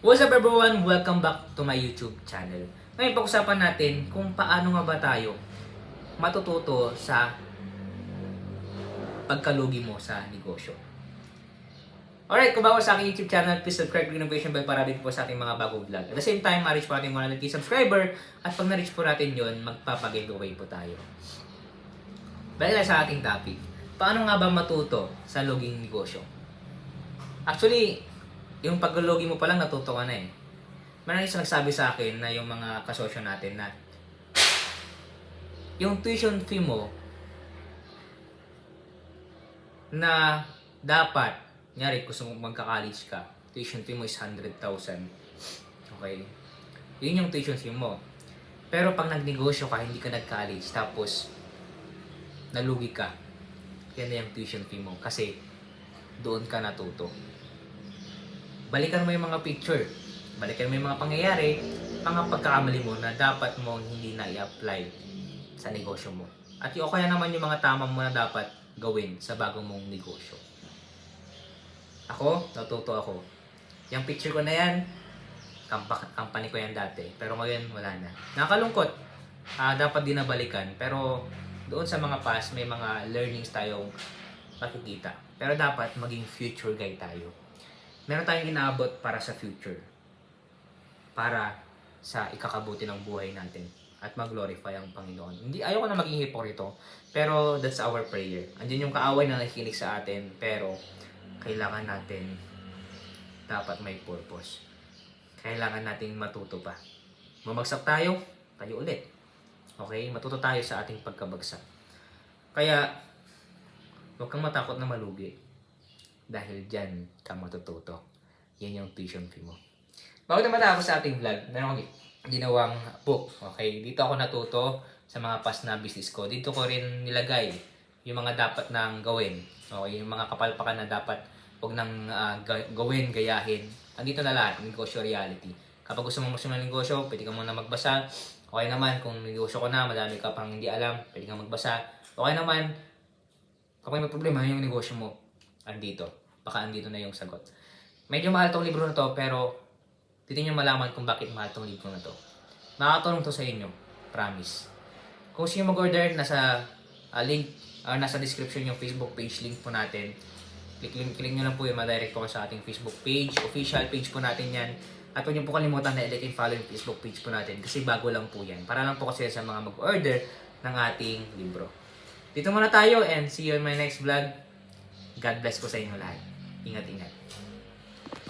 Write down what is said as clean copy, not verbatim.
What's up everyone? Welcome back to my YouTube channel. Ngayon pag-usapan natin kung paano nga ba tayo matututo sa pagkalugi mo sa negosyo. Alright, kung bago sa aking YouTube channel, please subscribe to the notification bell para din po sa ating mga bagong vlog. At the same time, ma-reach po natin 100k subscriber at pag na-reach po natin yun, magpapag-giveaway po tayo. Balik sa ating topic. Paano nga ba matuto sa luging negosyo? Actually, yung paglugi mo pa lang natuto ka na eh. Maraming isa nagsabi sa akin na yung mga kasosyo natin na yung tuition fee mo na dapat, nyari gusto mong magka-college ka, tuition fee mo is 100,000. Okay? Yun yung tuition fee mo. Pero pag nagnegosyo ka, hindi ka nag-college, tapos nalugi ka, yan na yung tuition fee mo. Kasi doon ka natuto. Balikan mo yung mga picture, balikan mo yung mga pangyayari, mga pagkakamali mo na dapat mong hindi na i-apply sa negosyo mo. At o kaya naman yung mga tama mo na dapat gawin sa bagong mong negosyo. Ako, natuto ako. Yung picture ko na yan, company ko yan dati. Pero ngayon, wala na. Nakakalungkot. Dapat din nabalikan. Pero doon sa mga past, may mga learnings tayong makikita. Pero dapat maging future guy tayo. Meron tayong inaabot para sa future. Para sa ikakabuti ng buhay natin. At mag-glorify ang Panginoon. Hindi, ayoko na maging hipokrito. Pero that's our prayer. Andiyan yung kaaway na nakikinig sa atin. Pero kailangan natin dapat may purpose. Kailangan nating matuto pa. Mamagsak tayo, tayo ulit. Okay? Matuto tayo sa ating pagkabagsak. Kaya, huwag kang matakot na malugi. Dahil dyan ka matututo. Yan yung tuition fee mo. Bago na matapos sa ating vlog, meron akong ginawang book. Okay? Dito ako natuto sa mga past na business ko. Dito ko rin nilagay yung mga dapat nang gawin. Okay? Yung mga kapalpakan na dapat huwag nang gawin, gayahin. Andito na lahat, negosyo reality. Kapag gusto mong magsimula ng negosyo, pwede ka muna magbasa. Okay naman, kung negosyo ko na, madami ka pang hindi alam, pwede kang magbasa. Okay naman, kapag may problema yung negosyo mo, andito. Baka andito na yung sagot. Medyo mahal tong libro na to, pero dito nyo malaman kung bakit mahal tong libro na to. Makakatulong to sa inyo. Promise. Kung sino mag-order, nasa link, nasa description yung Facebook page link po natin. Click nyo lang po yung ma-direct po sa ating Facebook page. Official page po natin yan. At huwag nyo po kalimutan na i-like and follow yung Facebook page po natin. Kasi bago lang po yan. Para lang po kasi sa mga mag-order ng ating libro. Dito muna tayo and see you in my next vlog. God bless po sa inyo lahat. Ingat-ingat.